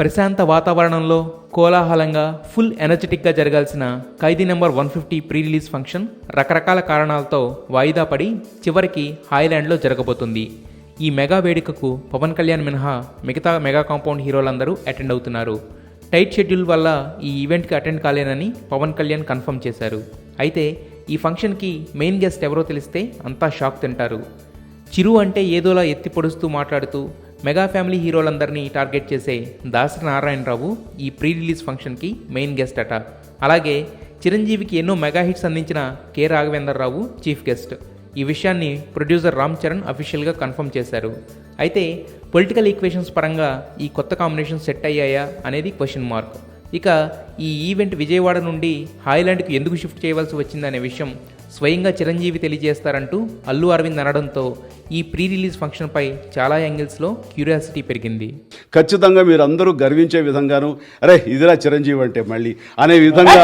ప్రశాంత వాతావరణంలో కోలాహలంగా ఫుల్ ఎనర్జెటిక్గా జరగాల్సిన ఖైదీ నెంబర్ 150 ప్రీ రిలీజ్ ఫంక్షన్ రకరకాల కారణాలతో వాయిదా పడి చివరికి హాయ్లాండ్లో జరగబోతుంది. ఈ మెగా వేడుకకు పవన్ కళ్యాణ్ మినహా మిగతా మెగా కాంపౌండ్ హీరోలందరూ అటెండ్ అవుతున్నారు. టైట్ షెడ్యూల్ వల్ల ఈ ఈవెంట్కి అటెండ్ కాలేనని పవన్ కళ్యాణ్ కన్ఫర్మ్ చేశారు. అయితే ఈ ఫంక్షన్కి మెయిన్ గెస్ట్ ఎవరో తెలిస్తే అంతా షాక్ తింటారు. చిరు అంటే ఏదోలా ఎత్తి పొడుస్తూ మాట్లాడుతూ మెగా ఫ్యామిలీ హీరోలందరినీ టార్గెట్ చేసే దాసరి నారాయణరావు ఈ ప్రీ రిలీజ్ ఫంక్షన్కి మెయిన్ గెస్ట్ అట. అలాగే చిరంజీవికి ఎన్నో మెగా హిట్స్ అందించిన కె రాఘవేంద్రరావు చీఫ్ గెస్ట్. ఈ విషయాన్ని ప్రొడ్యూసర్ రామ్ చరణ్ అఫీషియల్గా కన్ఫర్మ్ చేశారు. అయితే పొలిటికల్ ఈక్వేషన్స్ పరంగా ఈ కొత్త కాంబినేషన్ సెట్ అయ్యాయా అనేది క్వశ్చన్ మార్క్. ఇక ఈ ఈవెంట్ విజయవాడ నుండి హాయ్లాండ్కి ఎందుకు షిఫ్ట్ చేయవలసి వచ్చిందనే విషయం స్వయంగా చిరంజీవి తెలియజేస్తారంటూ అల్లు అరవింద్ అనడంతో ఈ ప్రీ రిలీజ్ ఫంక్షన్పై చాలా యాంగిల్స్లో క్యూరియాసిటీ పెరిగింది. ఖచ్చితంగా మీరు అందరూ గర్వించే విధంగాను అరే ఇదిరా చిరంజీవి అంటే మళ్ళీ అనే విధంగా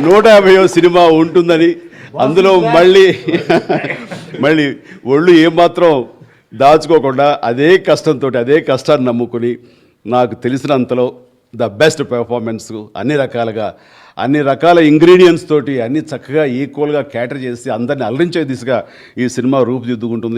150వ సినిమా ఉంటుందని, అందులో మళ్ళీ ఒళ్ళు ఏమాత్రం దాచుకోకుండా అదే కష్టంతో అదే కష్టాన్ని నమ్ముకుని నాకు తెలిసినంతలో ద బెస్ట్ పెర్ఫార్మెన్స్ అన్ని రకాల ఇంగ్రీడియంట్స్ తోటి అన్ని చక్కగా ఈక్వల్గా క్యాటర్ చేసి అందరిని అలరించే దిశగా ఈ సినిమా రూపుదిద్దుకుంటుంది.